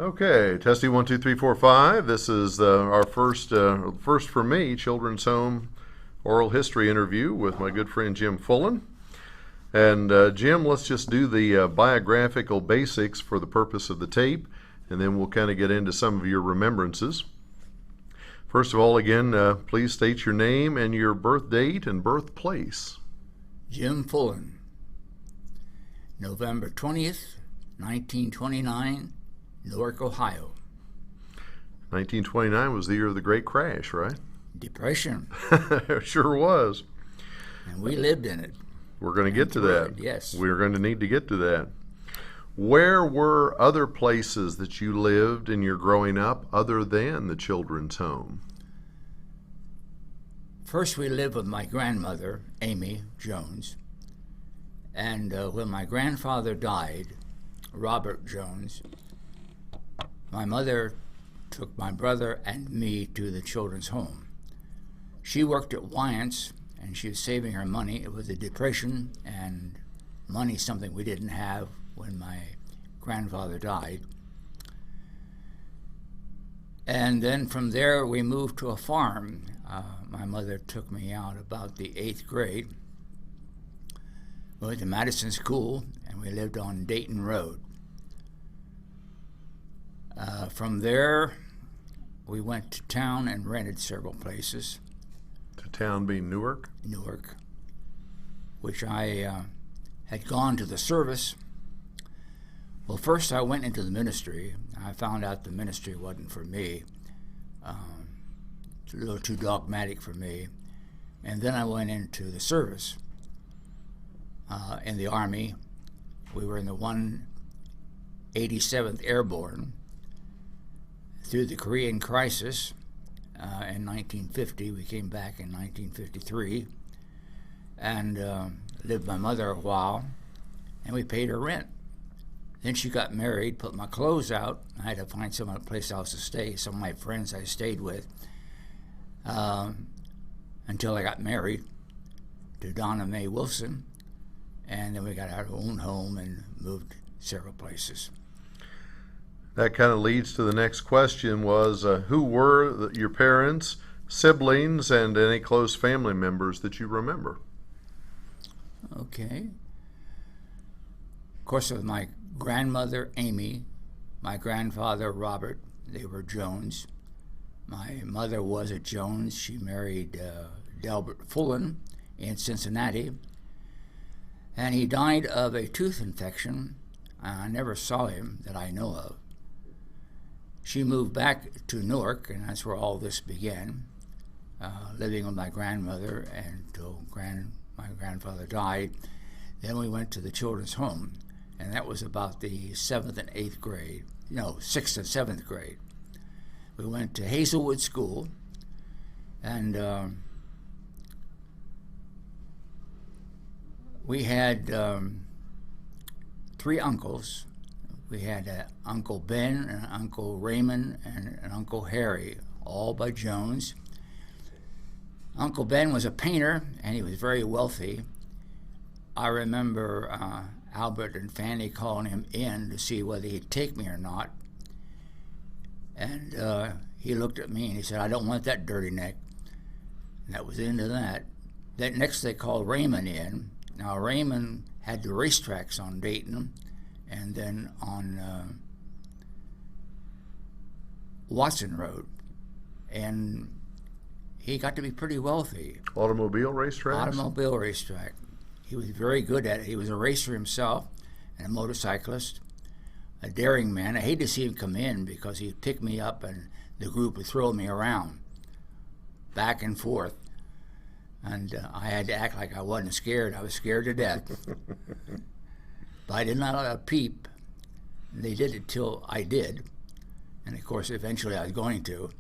Okay, testing 1 2 3 4 5. This is our first for me children's home oral history interview with my good friend Jim Fullen. And Jim, let's just do the biographical basics for the purpose of the tape, and then we'll kind of get into some of your remembrances. First of all, again, please state your name and your birth date and birthplace. Jim Fullen, November 20th, 1929, Newark, Ohio. 1929 was the year of the Great Crash, right? Depression. Sure was. And we lived in it. We're going to get to that. Yes. We're going to need to get to that. Where were other places that you lived in your growing up other than the children's home? First, we lived with my grandmother, Amy Jones. And when my grandfather died, Robert Jones, my mother took my brother and me to the children's home. She worked at Wyant's, and she was saving her money. It was a depression, and money something we didn't have when my grandfather died. And then from there, we moved to a farm. My mother took me out about the 8th grade. We went to Madison School, and we lived on Dayton Road. From there, we went to town and rented several places. To town being Newark? Newark, which I had gone to the service. Well, first I went into the ministry. I found out the ministry wasn't for me. It's a little too dogmatic for me. And then I went into the service. In the Army, we were in the 187th Airborne. Through the Korean crisis in 1950, we came back in 1953 and lived with my mother a while, and we paid her rent. Then she got married, put my clothes out. I had to find some other place else to stay. Some of my friends I stayed with until I got married to Donna Mae Wilson, and then we got our own home and moved several places. That kind of leads to the next question was, who were your parents, siblings, and any close family members that you remember? Okay. Of course, with my grandmother, Amy, my grandfather, Robert, they were Jones. My mother was a Jones. She married Delbert Fullen in Cincinnati, and he died of a tooth infection. I never saw him that I know of. She moved back to Newark, and that's where all this began, living with my grandmother until my grandfather died. Then we went to the children's home, and that was about the 7th and 8th grade, 6th and 7th grade. We went to Hazelwood School, and we had 3 uncles. We had Uncle Ben and Uncle Raymond and Uncle Harry, all by Jones. Uncle Ben was a painter, and he was very wealthy. I remember Albert and Fanny calling him in to see whether he'd take me or not. And he looked at me and he said, "I don't want that dirty neck." And that was the end of that. Then next they called Raymond in. Now Raymond had the racetracks on Dayton, and then on Watson Road. And he got to be pretty wealthy. Automobile racetracks? Automobile racetrack. He was very good at it. He was a racer himself and a motorcyclist, a daring man. I hated to see him come in because he'd pick me up and the group would throw me around, back and forth. And I had to act like I wasn't scared. I was scared to death. But I did not let a peep. They did it till I did. And of course, eventually I was going to.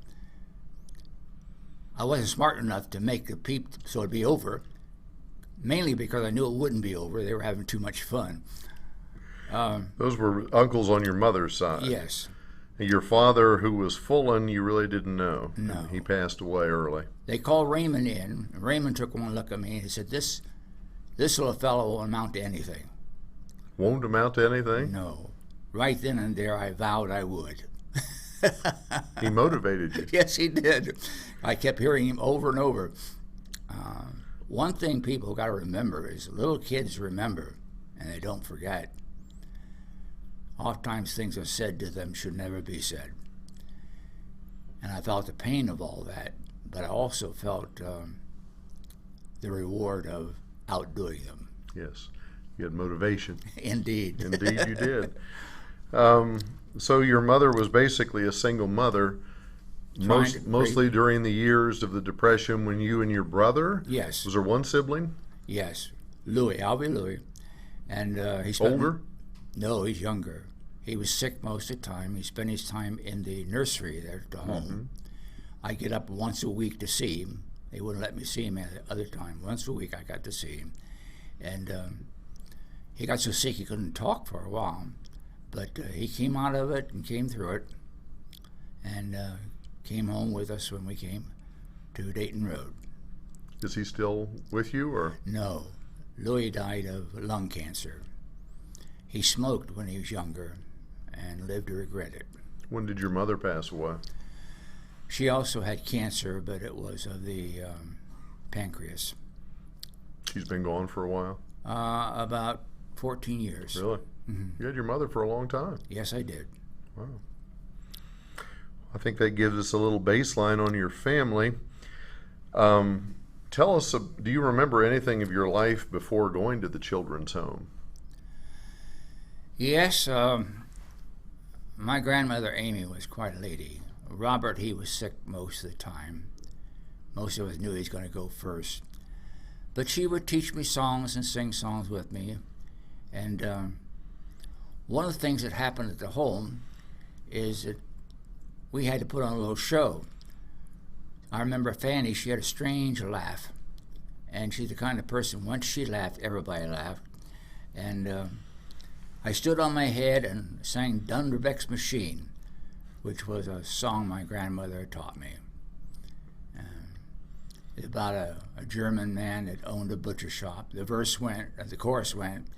I wasn't smart enough to make the peep so it'd be over, mainly because I knew it wouldn't be over. They were having too much fun. Those were uncles on your mother's side? Yes. And your father, who was Fullen, you really didn't know? No. He passed away early. They called Raymond in. Raymond took one look at me and he said, this little fellow won't amount to anything. Won't amount to anything? No. right then and there I vowed I would. He motivated you. Yes, he did. I kept hearing him over and over. One thing people got to remember is little kids remember, and they don't forget. Oftentimes things are said to them should never be said. And I felt the pain of all that, but I also felt the reward of outdoing them. Yes, you had motivation. Indeed. Indeed, you did. So your mother was basically a single mother, mostly during the years of the Depression when you and your brother? Yes. Was there one sibling? Yes. Louis, Albie Louis. And he spent... Older? No, he's younger. He was sick most of the time. He spent his time in the nursery there at the home. I get up once a week to see him. They wouldn't let me see him at the other time. Once a week I got to see him. And he got so sick he couldn't talk for a while. But he came out of it and came through it. And came home with us when we came to Dayton Road. Is he still with you, or? No. Louis died of lung cancer. He smoked when he was younger and lived to regret it. When did your mother pass away? She also had cancer, but it was of the pancreas. She's been gone for a while? About 14 years. Really? You had your mother for a long time. Yes, I did. Wow. I think that gives us a little baseline on your family. Tell us, do you remember anything of your life before going to the children's home? Yes, my grandmother Amy was quite a lady. Robert, he was sick most of the time. Most of us knew he was going to go first. But she would teach me songs and sing songs with me. And one of the things that happened at the home is that we had to put on a little show. I remember Fanny, she had a strange laugh. And she's the kind of person, once she laughed, everybody laughed. And I stood on my head and sang Dunderbeck's Machine, which was a song my grandmother taught me. It's about a German man that owned a butcher shop. The chorus went,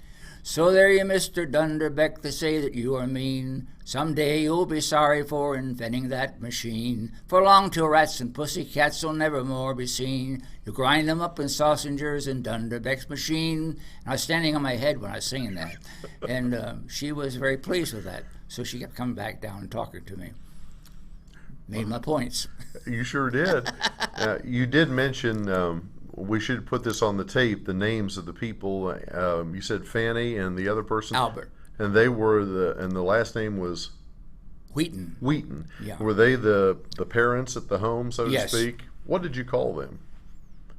"So there you, Mr. Dunderbeck, they say that you are mean. Someday you'll be sorry for inventing that machine. For long till rats and pussycats will never more be seen. You grind them up in sausagers in Dunderbeck's machine." And I was standing on my head when I was singing that. And she was very pleased with that. So she kept coming back down and talking to me. Made my points. You sure did. You did mention, we should put this on the tape, the names of the people. You said Fanny and the other person? Albert. And they were and the last name was? Wheaton. Wheaton. Yeah. Were they the parents at the home, so Yes. to speak? What did you call them?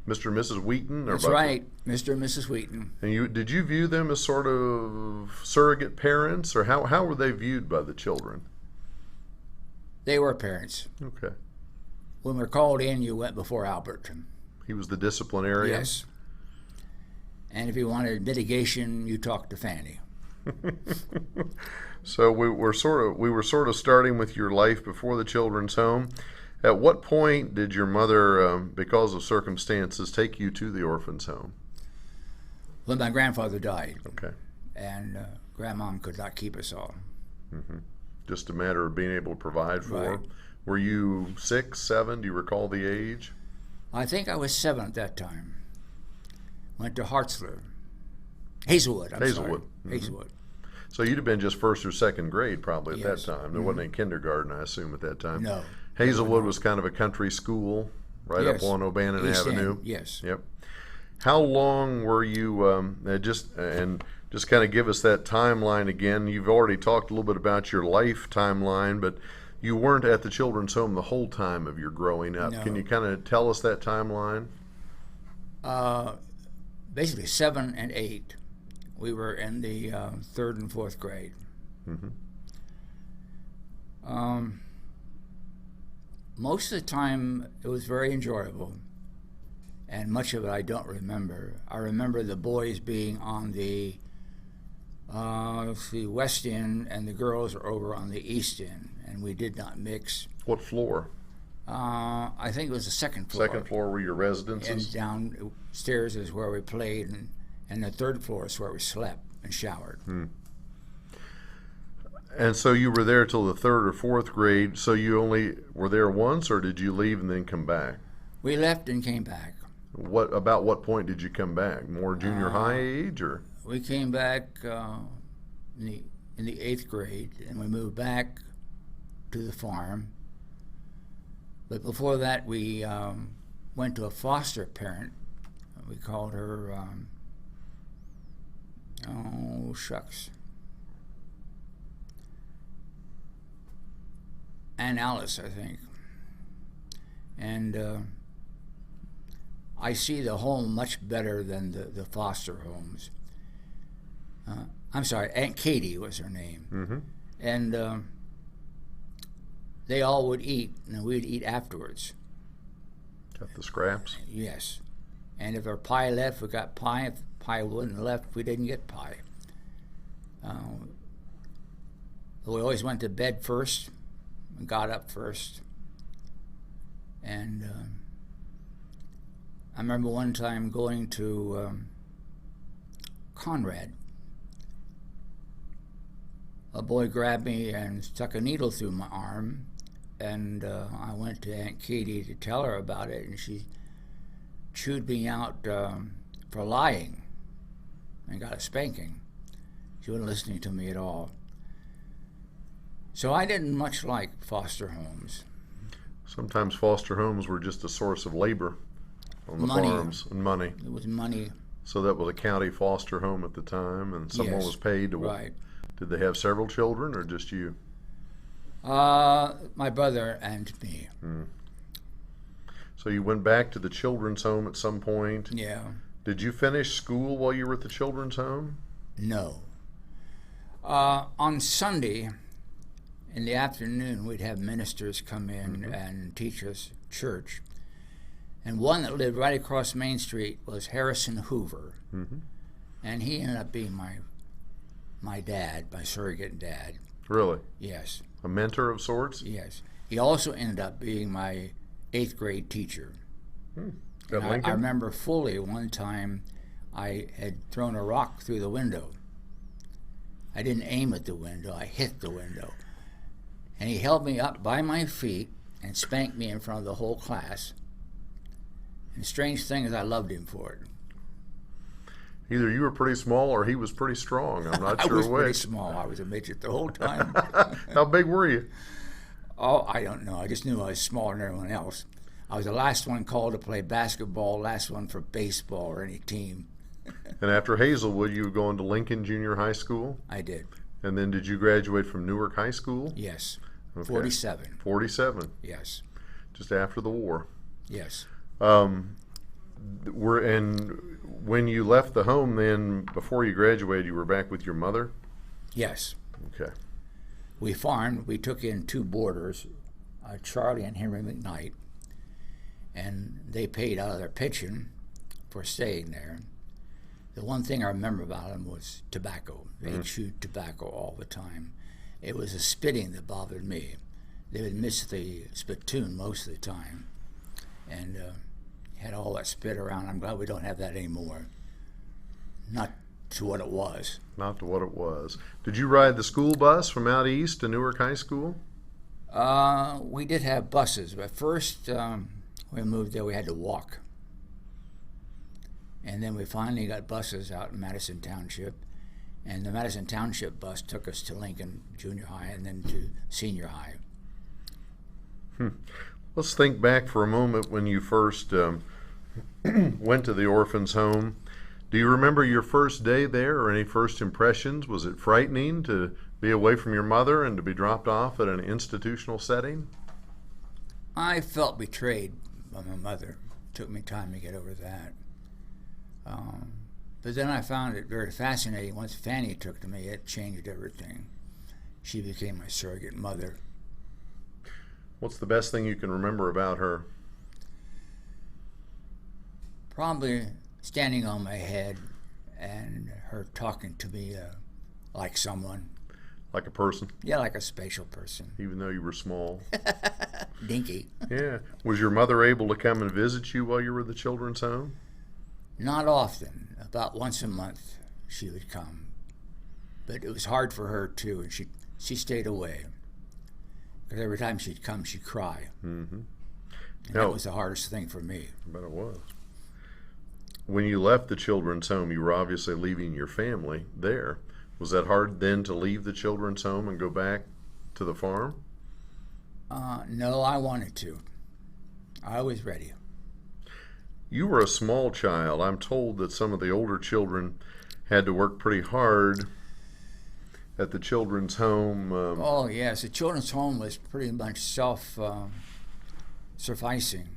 Mr. and Mrs. Wheaton? That's right, Mr. and Mrs. Wheaton. And did you view them as sort of surrogate parents, or how were they viewed by the children? They were parents. Okay. When we were called in, you went before Albert. He was the disciplinarian? Yes. And if you wanted mitigation, you talked to Fanny. So we were sort of starting with your life before the children's home. At what point did your mother, because of circumstances, take you to the orphan's home? When my grandfather died. Okay. And Grandmom could not keep us all. Just a matter of being able to provide for. Right. Were you 6, 7? Do you recall the age? I think I was 7 at that time. Went to Hazelwood. Hazelwood. Hazelwood. So you'd have been just 1st or 2nd grade probably at Yes. that time. There wasn't any kindergarten, I assume, at that time. No. Hazelwood was kind of a country school right up Yes. on O'Bannon East Avenue. End, yes. Yep. How long were you, just kind of give us that timeline again. You've already talked a little bit about your life timeline, but you weren't at the children's home the whole time of your growing up. No. Can you kind of tell us that timeline? Basically 7 and 8. We were in the 3rd and 4th grade. Most of the time, it was very enjoyable, and much of it I don't remember. I remember the boys being on the West End, and the girls were over on the East End, and we did not mix. What floor? I think it was the 2nd floor. 2nd floor were your residences? And downstairs is where we played, and the 3rd floor is where we slept and showered. And so you were there till the third or fourth grade. So you only were there once, or did you leave and then come back? We left and came back. What point did you come back? More junior high age, or? We came back in the 8th grade, and we moved back to the farm. But before that, we went to a foster parent. We called her, oh shucks, Aunt Alice, I think. And I see the home much better than the foster homes. I'm sorry, Aunt Katie was her name. Mm-hmm. And they all would eat, and we'd eat afterwards. Got the scraps? Yes. And if our pie left, we got pie. If pie wouldn't left, we didn't get pie. We always went to bed first and got up first. And I remember one time going to Conrad. A boy grabbed me and stuck a needle through my arm, and I went to Aunt Katie to tell her about it, and she chewed me out for lying and got a spanking. She wasn't listening to me at all. So I didn't much like foster homes. Sometimes foster homes were just a source of labor on the farms and money. It was money. So that was a county foster home at the time, and someone was paid to right. Did they have several children or just you? My brother and me. So you went back to the children's home at some point? Yeah. Did you finish school while you were at the children's home? No. On Sunday, in the afternoon, we'd have ministers come in and teach us church. And one that lived right across Main Street was Harrison Hoover. And he ended up being my dad, my surrogate dad. Really? Yes. A mentor of sorts? Yes. He also ended up being my 8th grade teacher. I remember fully one time I had thrown a rock through the window. I didn't aim at the window, I hit the window. And he held me up by my feet and spanked me in front of the whole class. And the strange thing is I loved him for it. Either you were pretty small or he was pretty strong. I'm not sure which. I was pretty small. I was a midget the whole time. How big were you? Oh, I don't know. I just knew I was smaller than everyone else. I was the last one called to play basketball, last one for baseball or any team. And after Hazelwood, you were going to Lincoln Junior High School? I did. And then did you graduate from Newark High School? Yes. Okay. 47. 47? Yes. Just after the war? Yes. And when you left the home then, before you graduated, you were back with your mother? Yes. Okay. We farmed. We took in 2 boarders, Charlie and Henry McKnight, and they paid out of their pension for staying there. The one thing I remember about them was tobacco. They chewed tobacco all the time. It was the spitting that bothered me. They would miss the spittoon most of the time, and had all that spit around. I'm glad we don't have that anymore. Not to what it was. Not to what it was. Did you ride the school bus from out east to Newark High School? We did have buses, but first when we moved there, we had to walk. And then we finally got buses out in Madison Township, and the Madison Township bus took us to Lincoln Junior High and then to Senior High. Let's think back for a moment when you first went to the orphan's home. Do you remember your first day there or any first impressions? Was it frightening to be away from your mother and to be dropped off at an institutional setting? I felt betrayed by my mother. It took me time to get over that. But then I found it very fascinating. Once Fanny took to me, it changed everything. She became my surrogate mother. What's the best thing you can remember about her? Probably standing on my head and her talking to me like someone. Like a person? Yeah, like a special person. Even though you were small? Dinky. Yeah. Was your mother able to come and visit you while you were at the children's home? Not often. About once a month she would come. But it was hard for her too, and she stayed away. Because every time she'd come, she'd cry. Mm-hmm. And that was the hardest thing for me. I bet it was. When you left the children's home, you were obviously leaving your family there. Was that hard then to leave the children's home and go back to the farm? No, I wanted to. I was ready. You were a small child. I'm told that some of the older children had to work pretty hard at the children's home. Oh, yes. The children's home was pretty much self-sufficing.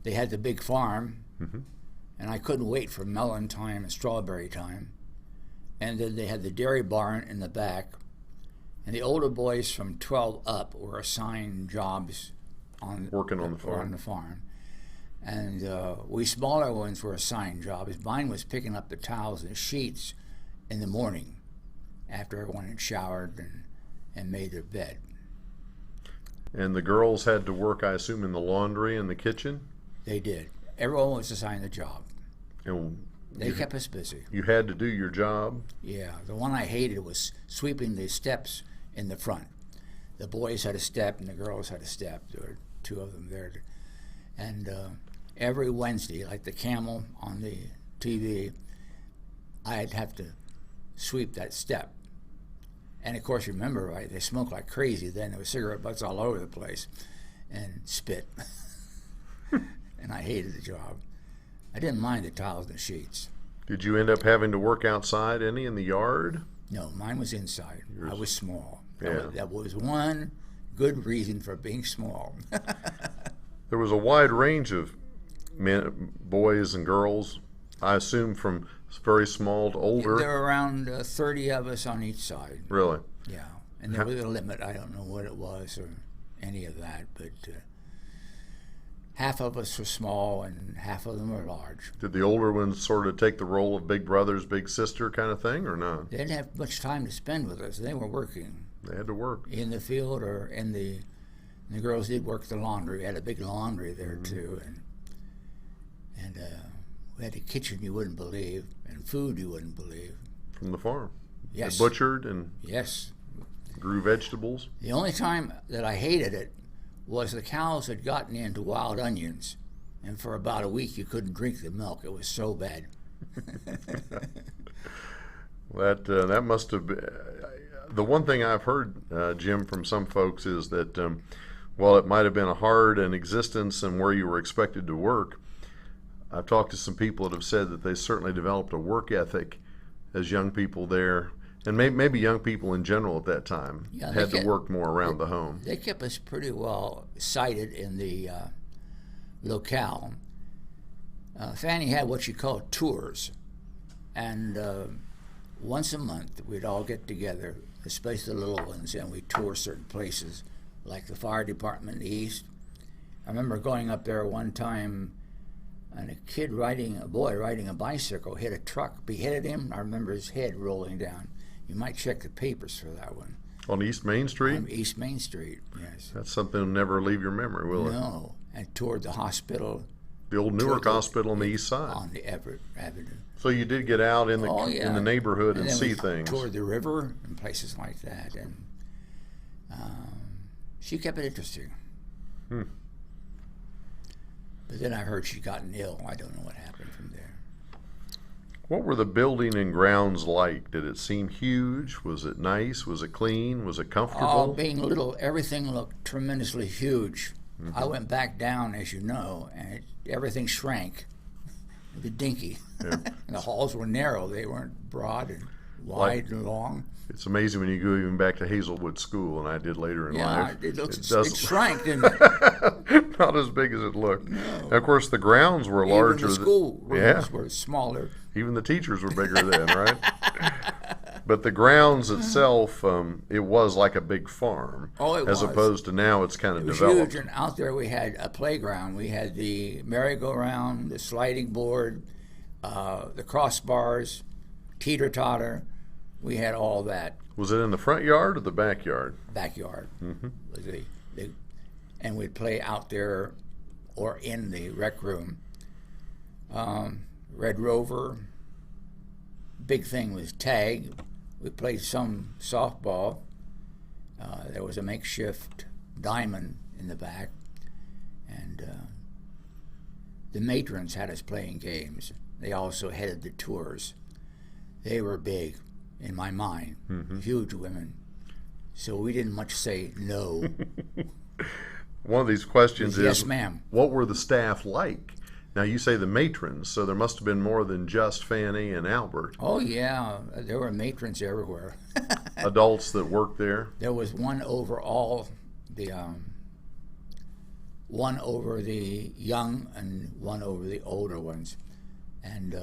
They had the big farm, Mm-hmm. and I couldn't wait for melon time and strawberry time. And then they had the dairy barn in the back. And the older boys from 12 up were assigned jobs Working on the farm. And we smaller ones were assigned jobs. Mine was picking up the towels and sheets in the morning after everyone had showered and made their bed. And the girls had to work, I assume, in the laundry and the kitchen? They did. Everyone was assigned a job. And They kept us busy. you had to do your job? Yeah, the one I hated was sweeping the steps in the front. The boys had a step and the girls had a step. There were two of them there. And every Wednesday, like the camel on the TV, I'd have to sweep that step. And of course, remember, right, they smoked like crazy then. There was cigarette butts all over the place and spit. And I hated the job. I didn't mind the towels and the sheets. Did you end up having to work outside any in the yard? No, mine was inside. I was small. Yeah. That was one good reason for being small. There was a wide range of men, boys and girls, I assume from very small to older. There were around 30 of us on each side. Really? Yeah, and there was a limit. I don't know what it was or any of that, but half of us were small and half of them were large. Did the older ones sort of take the role of big brothers, big sister kind of thing, or not? They didn't have much time to spend with us. They were working They had to work. in the field or in the. And the girls did work the laundry. We had a big laundry there too, and we had a kitchen you wouldn't believe, and food you wouldn't believe. From the farm. Yes. They butchered and Yes. grew vegetables. The only time that I hated it was the cows had gotten into wild onions, and for about a week you couldn't drink the milk. It was so bad. That must have been. The one thing I've heard, Jim, from some folks is that while it might have been a hard an existence and where you were expected to work, I've talked to some people that have said that they certainly developed a work ethic as young people there, and maybe young people in general at that time had to work more around the home. They kept us pretty well sighted in the locale. Fanny had what she called tours, and once a month we'd all get together, especially the little ones, and we'd tour certain places, like the fire department in the east. I remember going up there one time, and a boy riding a bicycle hit a truck, beheaded him. I remember his head rolling down. You might check the papers for that one. On East Main Street? On East Main Street, yes. That's something that'll never leave your memory, will it? No, and toured the hospital. The old Newark Hospital on the east side. On the Everett Avenue. So you did get out in the neighborhood and then see we things. Toured the river and places like that, and she kept it interesting. But then I heard she'd gotten ill. I don't know what happened from there. What were the building and grounds like? Did it seem huge? Was it nice? Was it clean? Was it comfortable? All being little, everything looked tremendously huge. I went back down, as you know, and everything shrank. It was dinky. Yeah. And the halls were narrow. They weren't broad and wide and long. It's amazing when you go even back to Hazelwood School, and I did later in life. It shrank, didn't it? Not as big as it looked. No. And of course, the grounds were larger. Even the school rooms were smaller. Even the teachers were bigger then, right? But the grounds itself, it was like a big farm. Oh, it as was. opposed to now, it's kind of It was developed. huge, and out there we had a playground. We had the merry-go-round, the sliding board, the crossbars, teeter-totter. We had all that. Was it in the front yard or the backyard? Backyard. Was and we'd play out there or in the rec room. Red Rover. Big thing was tag. We played some softball. there was a makeshift diamond in the back, and the matrons had us playing games. They also headed the tours. They were big, in my mind, huge women. So we didn't much say no. One of these questions is, yes, ma'am. What were the staff like? Now, you say the matrons, so there must have been more than just Fanny and Albert. Oh, yeah. There were matrons everywhere. Adults that worked there? There was one over all the, one over the young and one over the older ones. And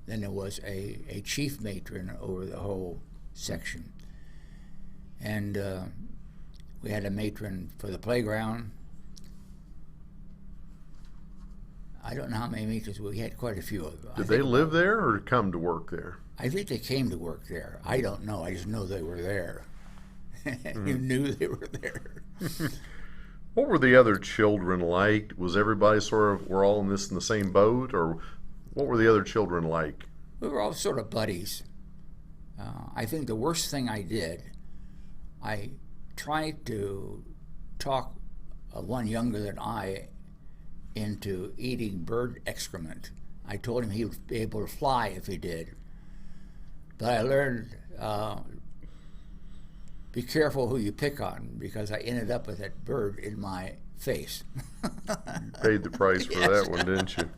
then there was a chief matron over the whole section. And we had a matron for the playground. I don't know how many matrons, we had quite a few of them. Did they live there or come to work there? I think they came to work there. I don't know. I just know they were there. You knew they were there. What were the other children like? Was everybody we're all in the same boat, or what were the other children like? We were all sort of buddies. I think the worst thing I did, I tried to talk one younger than I into eating bird excrement. I told him he would be able to fly if he did. But I learned, be careful who you pick on, because I ended up with that bird in my face. You paid the price for that one, didn't you?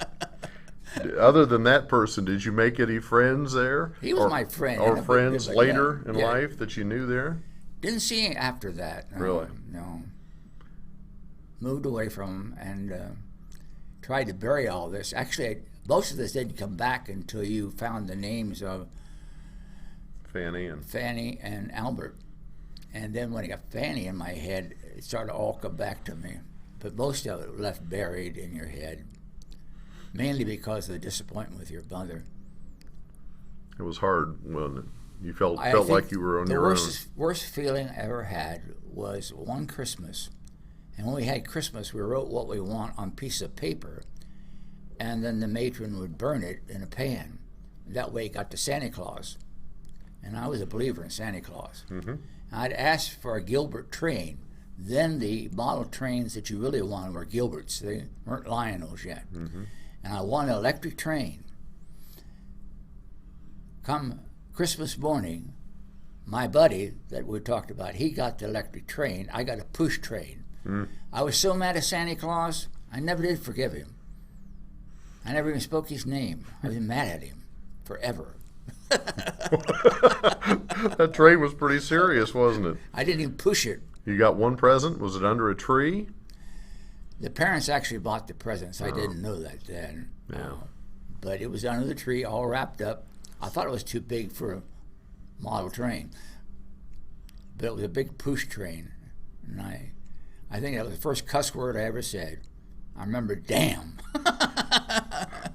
Other than that person, did you make any friends there? He was my friend. Or friends later in yeah. life that you knew there? Didn't see him after that. Really? No. Moved away from him and tried to bury all this. Actually, most of this didn't come back until you found the names of Fanny and Albert. And then when I got Fanny in my head, it started to all come back to me. But most of it left buried in your head, mainly because of the disappointment with your mother. It was hard, wasn't it? You felt like you were on your own. The worst feeling I ever had was one Christmas. And when we had Christmas, we wrote what we want on a piece of paper, and then the matron would burn it in a pan. That way it got to Santa Claus. And I was a believer in Santa Claus. Mm-hmm. I'd asked for a Gilbert train. Then the model trains that you really wanted were Gilberts. They weren't Lionels yet. Mm-hmm. And I wanted an electric train. Come Christmas morning, my buddy that we talked about, he got the electric train. I got a push train. I was so mad at Santa Claus, I never did forgive him. I never even spoke his name. I was mad at him forever. That train was pretty serious, wasn't it? I didn't even push it. You got one present? Was it under a tree? The parents actually bought the presents. I didn't know that then. Yeah. But it was under the tree, all wrapped up. I thought it was too big for a model train. But it was a big push train. And I think that was the first cuss word I ever said. I remember, damn.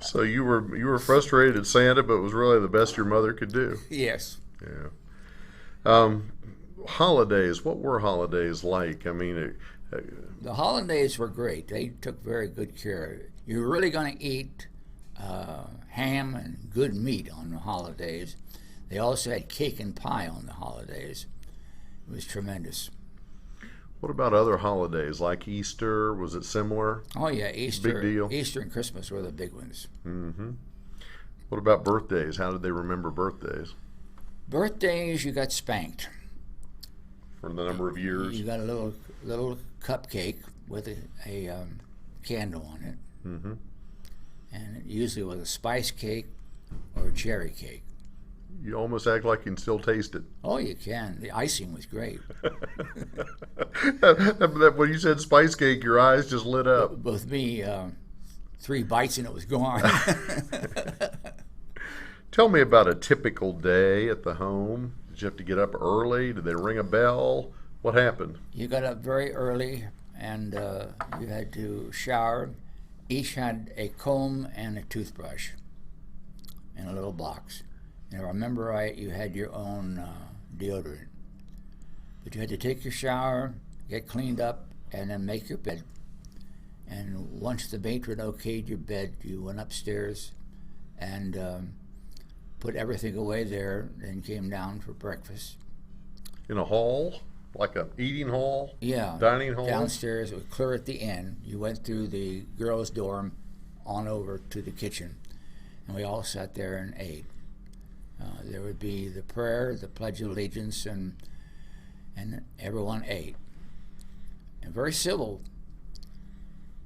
So you were frustrated at Santa, but it was really the best your mother could do. Yes. Yeah. Holidays. What were holidays like? I mean, the holidays were great. They took very good care of it. You're really going to eat ham and good meat on the holidays. They also had cake and pie on the holidays. It was tremendous. What about other holidays like Easter? Was it similar? Oh yeah, Easter. Big deal. Easter and Christmas were the big ones. Mm-hmm. What about birthdays? How did they remember birthdays? Birthdays, you got spanked for the number of years. You got a little cupcake with a candle on it, mm-hmm. and it usually was a spice cake or a cherry cake. You almost act like you can still taste it. Oh, you can. The icing was great. When you said spice cake, your eyes just lit up. With me, 3 bites and it was gone. Tell me about a typical day at the home. Did you have to get up early? Did they ring a bell? What happened? You got up very early and you had to shower. Each had a comb and a toothbrush in a little box. And if I remember right, you had your own deodorant. But you had to take your shower, get cleaned up, and then make your bed. And once the matron okayed your bed, you went upstairs and put everything away there, then came down for breakfast. In a hall? Like a eating hall? Yeah. Dining hall? Downstairs, it was clear at the end. You went through the girls' dorm on over to the kitchen, and we all sat there and ate. There would be the prayer, the Pledge of Allegiance, and everyone ate. And very civil,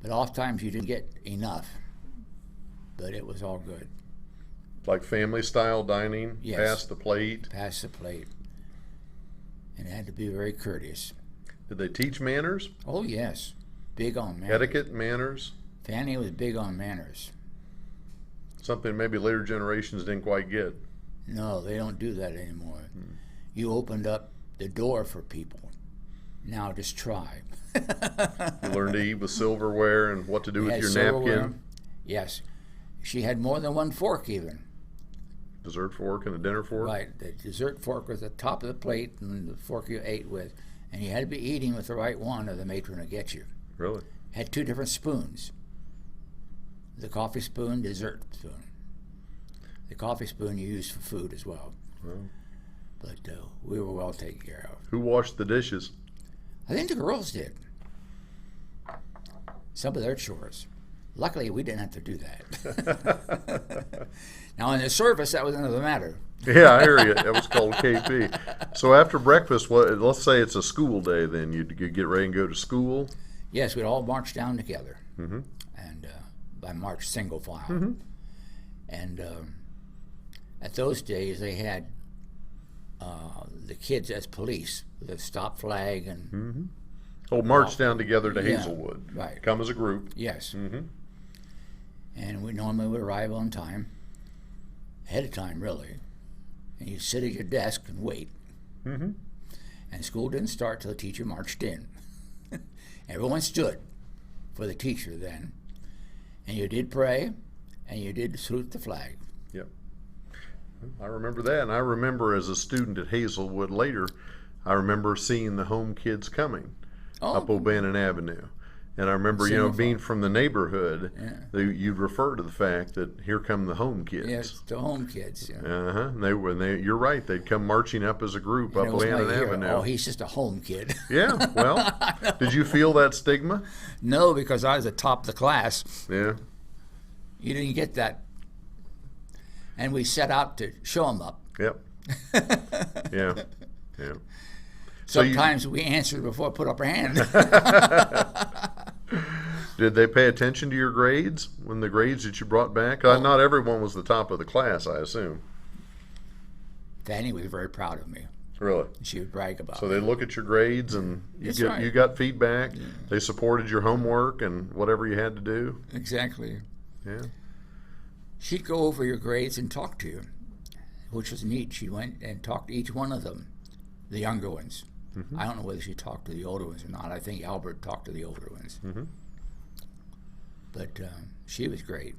but oftentimes you didn't get enough. But it was all good. Like family style dining? Yes. Pass the plate? Pass the plate. And it had to be very courteous. Did they teach manners? Oh, yes. Big on manners. Etiquette, manners? Fanny was big on manners. Something maybe later generations didn't quite get. No, they don't do that anymore. You opened up the door for people. Now just try. You learned to eat with silverware and what to do We with had your silverware. napkin. Yes. She had more than one fork even. Dessert fork and a dinner fork? Right. The dessert fork was the top of the plate and the fork you ate with. And you had to be eating with the right one or the matron would get you. Really? Had two different spoons. The coffee spoon, dessert spoon. The coffee spoon you used for food as well. Well, But we were well taken care of. who washed the dishes? I think the girls did. Some of their chores. Luckily, we didn't have to do that. Now, in the service, that was another matter. Yeah, I hear you. That was called KP. So after breakfast, let's say it's a school day then. You'd get ready and go to school? Yes, we'd all march down together. Mm-hmm. And by march, single file. Mm-hmm. And at those days, they had the kids as police with a stop flag and Mm-hmm. Oh, march down together to Yeah, Hazelwood. right. Come as a group. yes. Mm-hmm. And we normally would arrive on time, ahead of time really, and you sit at your desk and wait. Mm-hmm. And school didn't start till the teacher marched in. Everyone stood for the teacher then, and you did pray, and you did salute the flag. Yep. I remember that, and I remember as a student at Hazelwood later, I remember seeing the home kids coming up O'Bannon Avenue. And I remember, being from the neighborhood, you'd refer to the fact that here come the home kids. Yes, the home kids. Yeah. Uh-huh. And you're right. They'd come marching up as a group And up it was O'Bannon like, Avenue. oh, he's just a home kid. Yeah, well, did you feel that stigma? No, because I was the top of the class. Yeah. You didn't get that. And we set out to show them up. Yep. Yeah. Yeah. So Sometimes we answered before I put up our hand. Did they pay attention to your grades when the grades that you brought back? Not everyone was the top of the class, I assume. Fanny was very proud of me. Really? She would brag about So it. they look at your grades and you got feedback. Yeah. They supported your homework and whatever you had to do. Exactly. Yeah. She'd go over your grades and talk to you, which was neat. She went and talked to each one of them, the younger ones. Mm-hmm. I don't know whether she talked to the older ones or not. I think Albert talked to the older ones. Mm-hmm. But she was great.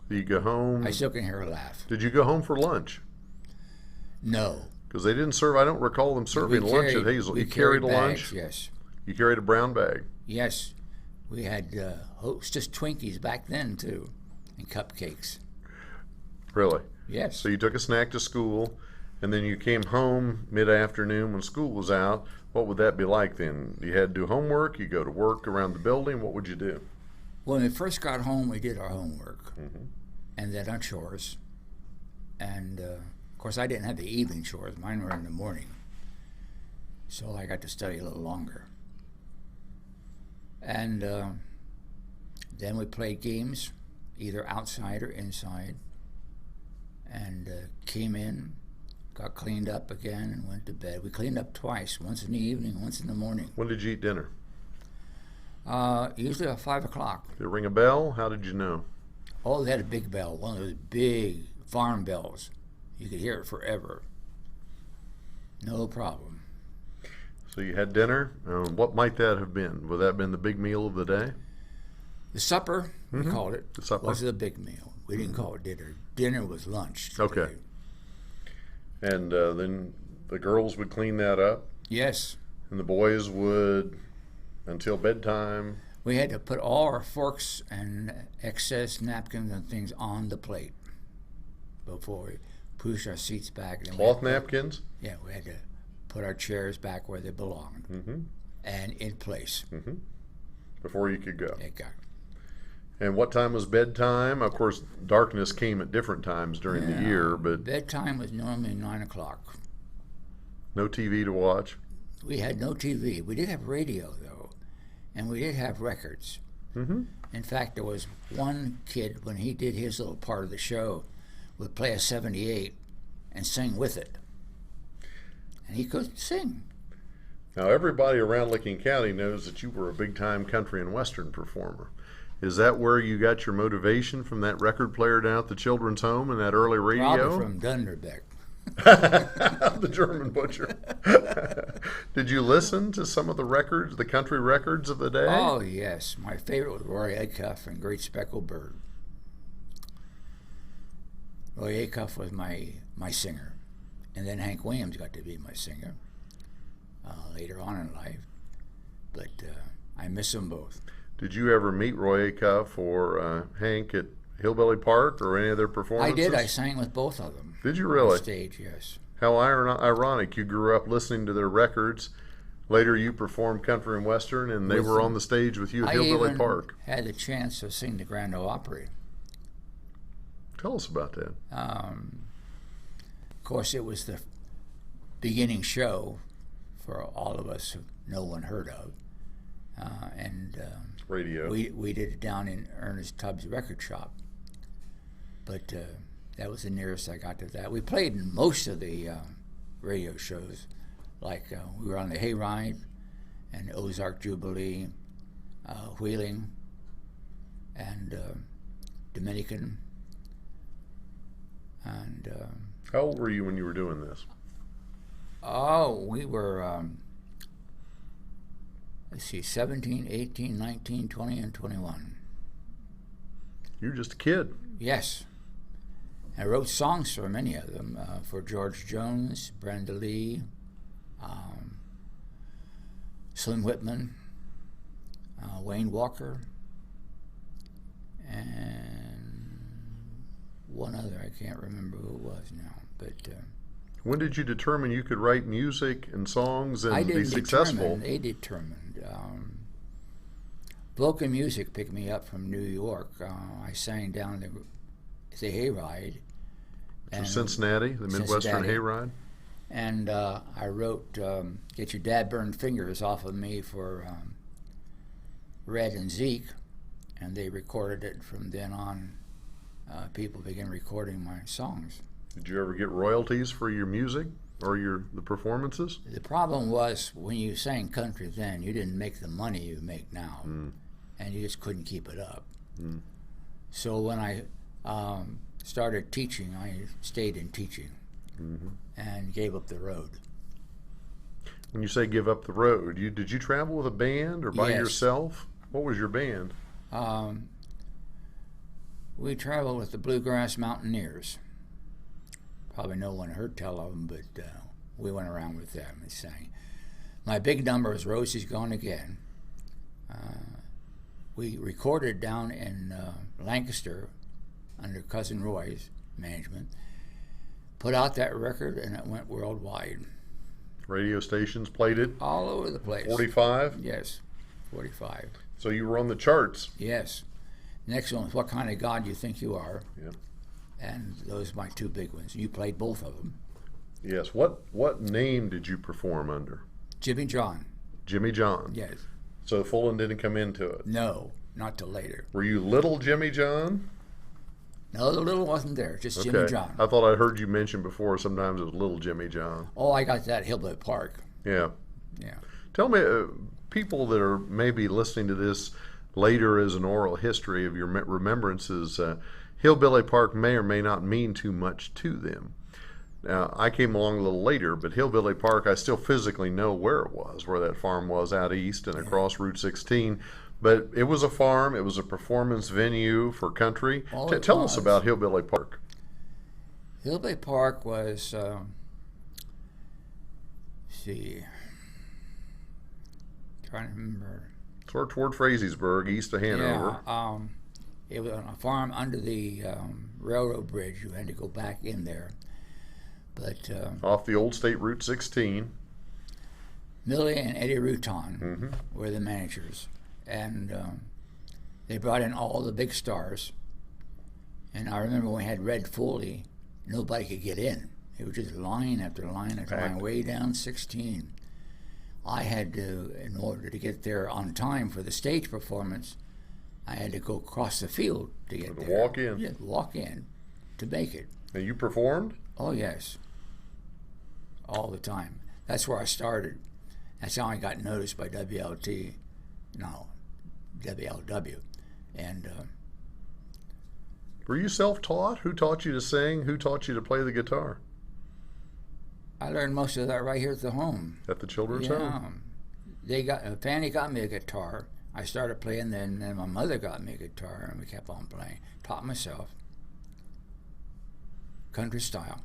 You go home. I still can hear her laugh. Did you go home for lunch? No. Because they didn't serve. I don't recall them serving lunch at Hazel. You carried a lunch? Yes. You carried a brown bag? Yes. We had Hostess Twinkies back then, too, and cupcakes. Really? Yes. So you took a snack to school, and then you came home mid-afternoon when school was out. What would that be like then? You had to do homework, you go to work around the building. What would you do? When we first got home, we did our homework, Mm-hmm. and then our chores. And, of course, I didn't have the evening chores. Mine were in the morning. So I got to study a little longer. And then we played games, either outside or inside, and came in, got cleaned up again, and went to bed. We cleaned up twice, once in the evening, once in the morning. When did you eat dinner? Usually at 5 o'clock. Did it ring a bell? How did you know? Oh, they had a big bell, one of those big farm bells. You could hear it forever. No problem. So you had dinner. What might that have been? Would that have been the big meal of the day? The supper, Mm-hmm. we called it, The supper. was the big meal. We didn't call it dinner. Dinner was lunch. Okay. And then the girls would clean that up, Yes. and the boys would, until bedtime. We had to put all our forks and excess napkins and things on the plate before we pushed our seats back. And Cloth napkins? Yeah, we had to put our chairs back where they belonged and in place. Before you could go. It got, And what time was bedtime? Of course, darkness came at different times during the year, but bedtime was normally 9 o'clock. no TV to watch. We had no TV. We did have radio, though, and we did have records. In fact, there was one kid, when he did his little part of the show, would play a 78 and sing with it. And he could sing. Now, everybody around Licking County knows that you were a big-time country and western performer. Is that where you got your motivation, from that record player down at the children's home and that early radio? Probably from Dunderbeck. The German butcher. Did you listen to some of the records, the country records of the day? Oh, yes. My favorite was Roy Acuff and Great Speckled Bird. Roy Acuff was my singer. And then Hank Williams got to be my singer later on in life. But I miss them both. Did you ever meet Roy Acuff or Hank at Hillbilly Park or any of their performances? I did. I sang with both of them. Did you really? On stage, yes. How ironic. You grew up listening to their records. Later you performed country and western, and they were on the stage with you at Hillbilly Park. I had the chance to sing the Grand Ole Opry. Tell us about that. Of course, it was the beginning show for all of us who no one heard of. Radio. We did it down in Ernest Tubbs' record shop. But that was the nearest I got to that. We played in most of the radio shows. Like we were on the Hayride and Ozark Jubilee, Wheeling, and Dominican. And how old were you when you were doing this? Oh, we were, let's see, 17, 18, 19, 20, and 21. You were just a kid. Yes. I wrote songs for many of them, for George Jones, Brenda Lee, Slim Whitman, Wayne Walker, and one other. I can't remember who it was now. But when did you determine you could write music and songs and be successful? They determined. Vocal Music picked me up from New York. I sang down the Hayride. From Cincinnati, the Midwestern Hayride? And I wrote Get Your Dad Burned Fingers off of me for Red and Zeke, and they recorded it. From then on. People began recording my songs. Did you ever get royalties for your music or the performances? The problem was, when you sang country then, you didn't make the money you make now, and you just couldn't keep it up. So when I started teaching, I stayed in teaching and gave up the road. When you say give up the road, did you travel with a band or by yourself? What was your band? We traveled with the Bluegrass Mountaineers. Probably no one heard tell of them, but we went around with them and sang. My big number was Rosie's Gone Again. We recorded down in Lancaster under Cousin Roy's management, put out that record, and it went worldwide. Radio stations played it? All over the place. 45? Yes, 45. So you were on the charts? Yes. Next one was What Kind of God You Think You Are? Yeah. And those are my two big ones. You played both of them. Yes. What name did you perform under? Jimmy John. Jimmy John? Yes. So Fullen didn't come into it? No, not till later. Were you Little Jimmy John? No, the little wasn't there, just Jimmy John. I thought I heard you mention before sometimes it was Little Jimmy John. Oh, I got that at Hillbilly Park. Yeah. Yeah. Tell me, people that are maybe listening to this later as an oral history of your remembrances, Hillbilly Park may or may not mean too much to them. Now, I came along a little later, but Hillbilly Park, I still physically know where it was, where that farm was out east and across Route 16. But it was a farm, it was a performance venue for country. Tell us about Hillbilly Park. Hillbilly Park was, trying to remember. Sort of toward Frazeysburg, east of Hanover. Yeah, it was on a farm under the railroad bridge. You had to go back in there. But off the old State Route 16. Millie and Eddie Rutan were the managers, and they brought in all the big stars. And I remember when we had Red Foley, nobody could get in. It was just line after line after line, way down 16. I had to, in order to get there on time for the stage performance, I had to go across the field to get there. Walk in. Yeah, walk in to make it. And you performed? Oh, yes. All the time. That's where I started. That's how I got noticed by WLW. And were you self-taught? Who taught you to sing? Who taught you to play the guitar? I learned most of that right here at the home. At the children's home? Fanny got me a guitar. I started playing, then my mother got me a guitar, and we kept on playing. Taught myself. Country style.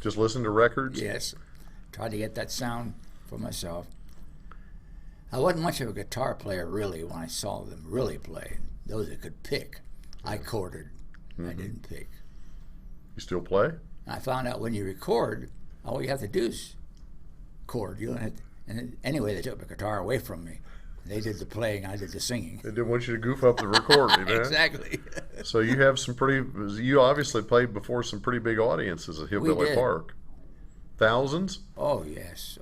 Just listen to records? Yes. Tried to get that sound for myself. I wasn't much of a guitar player, really, when I saw them really play. Those that could pick. I chorded. I didn't pick. You still play? And I found out when you record, all you have to do is chord. You don't have to, and anyway, they took the guitar away from me. They did the playing, I did the singing. They didn't want you to goof up the recording, huh? Exactly. So you have you obviously played before some pretty big audiences at Hillbilly Park. Thousands? Oh, yes.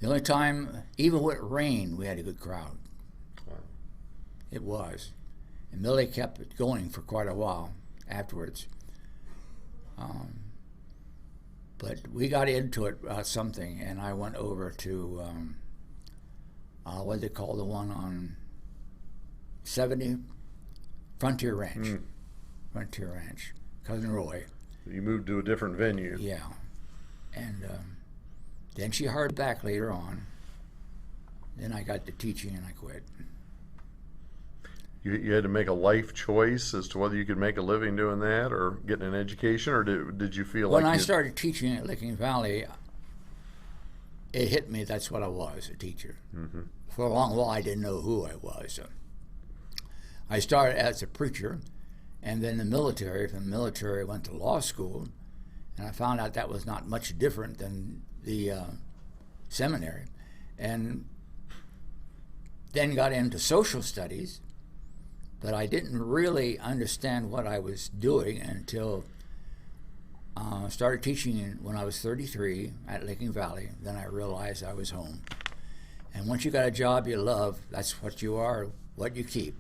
The only time, even with rain, we had a good crowd. Wow. It was. And Millie kept it going for quite a while afterwards. But we got into it something, and I went over to, what they call the one on 70? Frontier Ranch. Frontier Ranch. Cousin Roy. You moved to a different venue. Yeah. And then she hired back later on. Then I got to teaching and I quit. You had to make a life choice as to whether you could make a living doing that or getting an education, or did you feel like... When I started teaching at Licking Valley, it hit me that's what I was, a teacher. For a long while, I didn't know who I was. I started as a preacher, and then the military. From the military, I went to law school, and I found out that was not much different than the seminary. And then got into social studies, but I didn't really understand what I was doing until I started teaching when I was 33 at Licking Valley. Then I realized I was home. And once you got a job you love, that's what you are, what you keep.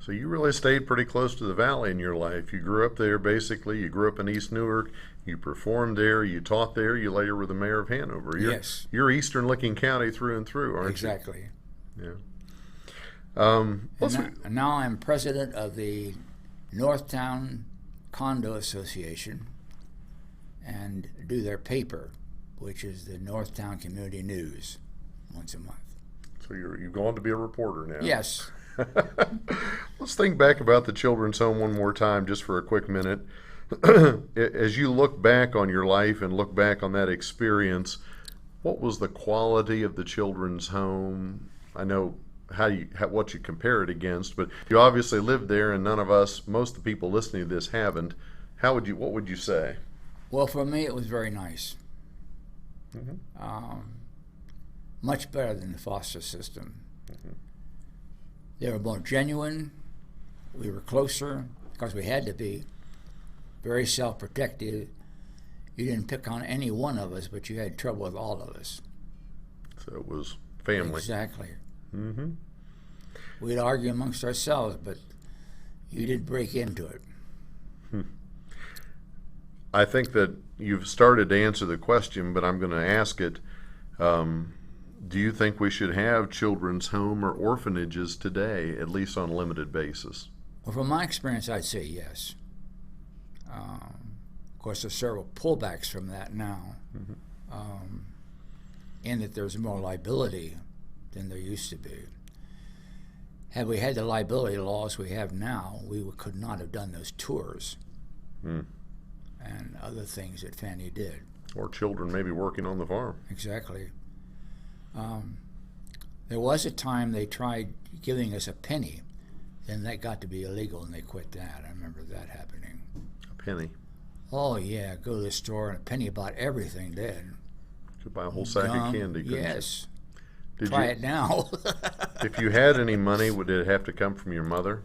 So you really stayed pretty close to the valley in your life. You grew up there, basically. You grew up in East Newark. You performed there. You taught there. You later were the mayor of Hanover. Yes. You're Eastern Licking County through and through, aren't Exactly. you? Yeah. And now I'm president of the Northtown Condo Association and do their paper, which is the Northtown Community News, once a month. So you've gone to be a reporter now. Yes. Let's think back about the children's home one more time, just for a quick minute. As you look back on your life and look back on that experience, what was the quality of the children's home? I know what you compare it against, but you obviously lived there, and none of us, most of the people listening to this, haven't. What would you say? Well, for me, it was very nice. Much better than the foster system. They were more genuine. We were closer because we had to be. Very self-protective. You didn't pick on any one of us, but you had trouble with all of us. So it was family. Exactly. We'd argue amongst ourselves, but you did break into it. I think that you've started to answer the question, but I'm going to ask it. Do you think we should have children's home or orphanages today, at least on a limited basis? Well, from my experience, I'd say yes. Of course, there's several pullbacks from that now, in that there's more liability than there used to be. Had we had the liability laws we have now, we could not have done those tours and other things that Fanny did. Or children maybe working on the farm. Exactly. There was a time they tried giving us a penny, then that got to be illegal and they quit that. I remember that happening. A penny. Oh yeah, go to the store and a penny bought everything then. Could buy a whole sack of candy, couldn't yes. you? Did Try you, it now. if you had any money, would it have to come from your mother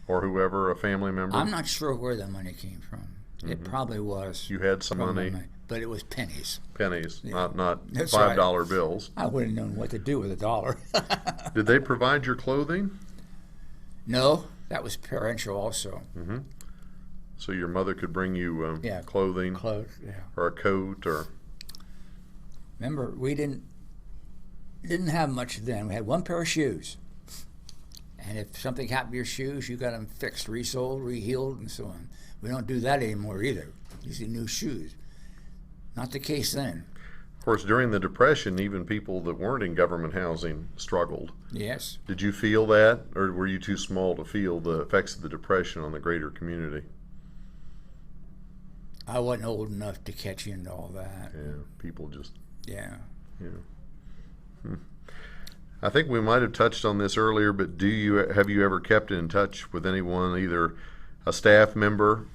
or whoever, a family member? I'm not sure where the money came from. It probably was. You had some from money, but it was pennies. pennies, not That's $5 bills. I wouldn't have known what to do with $1. Did they provide your clothing? No, that was parental also. So your mother could bring you Yeah. clothing Clothes, yeah. or a coat or... Remember, we didn't have much then. We had one pair of shoes. And if something happened to your shoes, you got them fixed, resoled, rehealed, and so on. We don't do that anymore either. Usually new shoes. Not the case then. Of course, during the Depression, even people that weren't in government housing struggled. Yes. Did you feel that, or were you too small to feel the effects of the Depression on the greater community? I wasn't old enough to catch into all that. Yeah, people just... Yeah. Yeah. I think we might have touched on this earlier, but have you ever kept in touch with anyone, either a staff member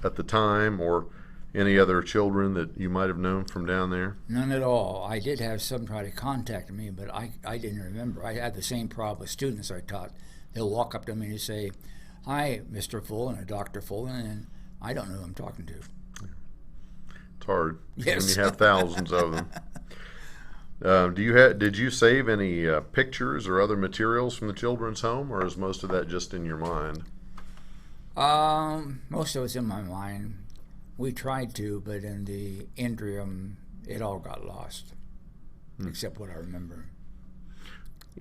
at the time or any other children that you might have known from down there? None at all. I did have some try to contact me, but I didn't remember. I had the same problem with students I taught. They'll walk up to me and say, "Hi, Mr. Fullen," or Dr. Fullen, and I don't know who I'm talking to. It's hard Yes. when you have thousands of them. Did you save any pictures or other materials from the children's home, or is most of that just in your mind? Most of it's in my mind. We tried to, but in the interim, it all got lost, except what I remember.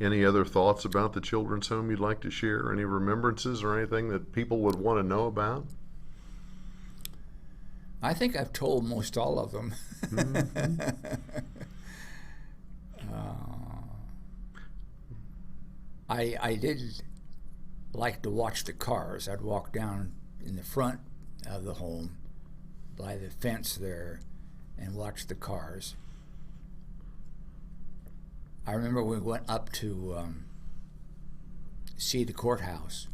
Any other thoughts about the children's home you'd like to share? Any remembrances or anything that people would want to know about? I think I've told most all of them. I did like to watch the cars. I'd walk down in the front of the home by the fence there and watch the cars. I remember we went up to see the courthouse.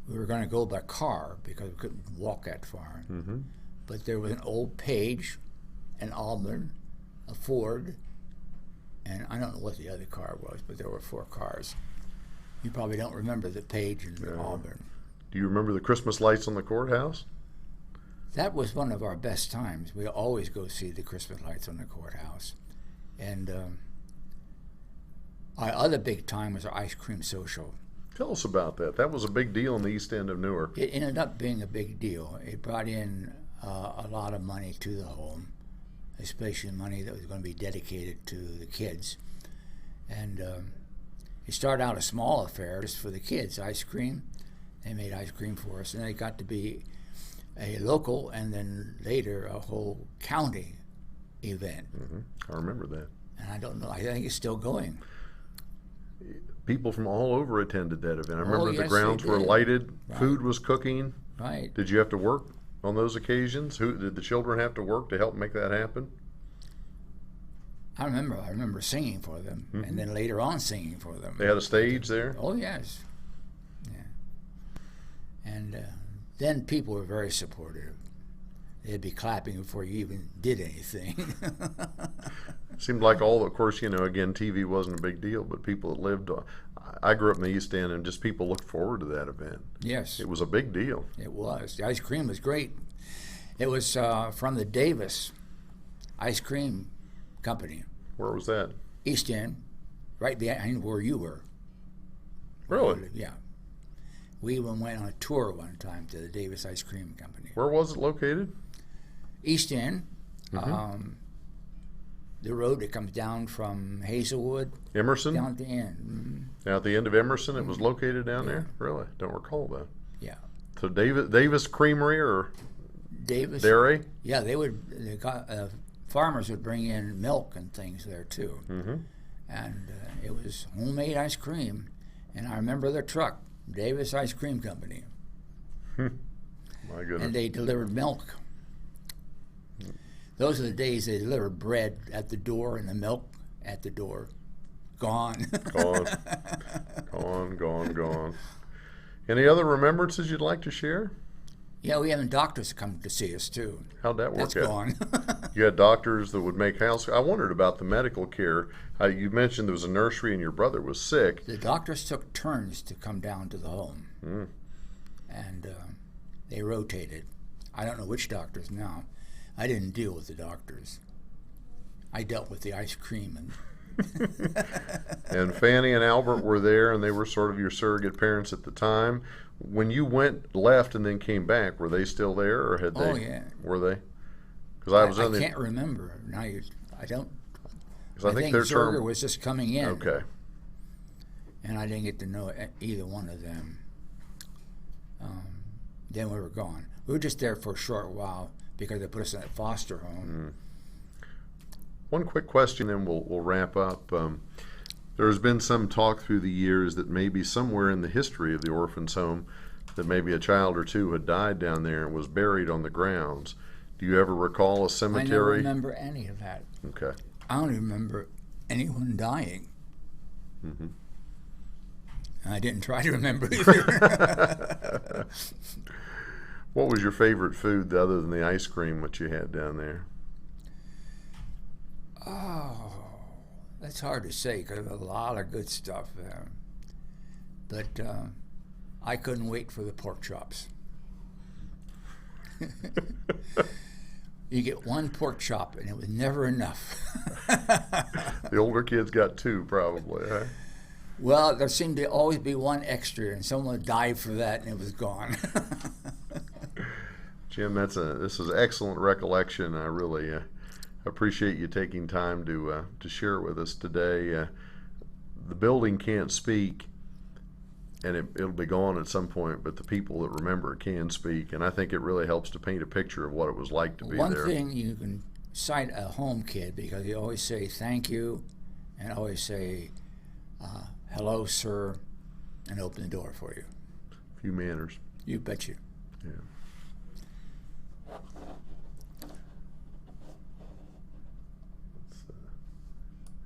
We were going to go by car because we couldn't walk that far. But there was an old Page, an Auburn, a Ford, and I don't know what the other car was, but there were 4 cars. You probably don't remember the Page and the Auburn. Do you remember the Christmas lights on the courthouse? That was one of our best times. We always go see the Christmas lights on the courthouse. And our other big time was our ice cream social. Tell us about that. That was a big deal in the East End of Newark. It ended up being a big deal. It brought in a lot of money to the home, especially money that was going to be dedicated to the kids. And it started out a small affair just for the kids, ice cream. They made ice cream for us, and it got to be a local and then later a whole county event. I remember that. And I don't know, I think it's still going. People from all over attended that event. I remember the yes, grounds they were did. lighted, Right. food was cooking. Right. Did you have to work on those occasions? Did the children have to work to help make that happen? I remember singing for them, and then later on singing for them. They had a stage there? Oh, yes. Yeah. And then people were very supportive. They'd be clapping before you even did anything. Seemed like of course, again, TV wasn't a big deal, but people that lived, I grew up in the East End, and just people looked forward to that event. Yes. It was a big deal. It was. The ice cream was great. It was from the Davis Ice Cream Company. Where was that? East End, right behind where you were. Really? Yeah. We even went on a tour one time to the Davis Ice Cream Company. Where was it located? East End. The road that comes down from Hazelwood Emerson? down at the end. Now, at the end of Emerson, it was located down there? Really? Don't recall that. Yeah. So Davis Creamery or Davis. Dairy? Yeah, farmers would bring in milk and things there too. And it was homemade ice cream. And I remember the truck, Davis Ice Cream Company. My goodness. And they delivered milk. Those are the days they delivered bread at the door and the milk at the door. Gone. Gone. Any other remembrances you'd like to share? Yeah, we have doctors come to see us too. How'd that work That's out? gone. You had doctors that would make house. I wondered about the medical care. You mentioned there was a nursery and your brother was sick. The doctors took turns to come down to the home, Mm. and they rotated. I don't know which doctors now. I didn't deal with the doctors. I dealt with the ice cream and. And Fanny and Albert were there, and they were sort of your surrogate parents at the time. When you left, and then came back, were they still there, or had they? Oh yeah. Were they? Because I was I on the. can't remember now. I don't. Because I think their Zerger term. was just coming in. Okay. And I didn't get to know either one of them. Then we were gone. We were just there for a short while because they put us in a foster home. One quick question, then we'll wrap up. There's been some talk through the years that maybe somewhere in the history of the orphan's home that maybe a child or two had died down there and was buried on the grounds. Do you ever recall a I cemetery? never remember any of that. Okay. I don't even remember anyone dying. Mm-hmm. And I didn't try to remember either. What was your favorite food other than the ice cream that you had down there? Oh, that's hard to say because there's a lot of good stuff there. But I couldn't wait for the pork chops. You get one pork chop, and it was never enough. The older kids got two, probably. Huh? Well, there seemed to always be one extra, and someone would dive for that, and it was gone. Jim, this is excellent recollection. I really appreciate you taking time to share it with us today. The building can't speak, and it'll be gone at some point, but the people that remember it can speak, and I think it really helps to paint a picture of what it was like to be One there. thing you can cite a home kid because you always say thank you and always say hello, sir, and open the door for you. A few manners. You bet you. Yeah.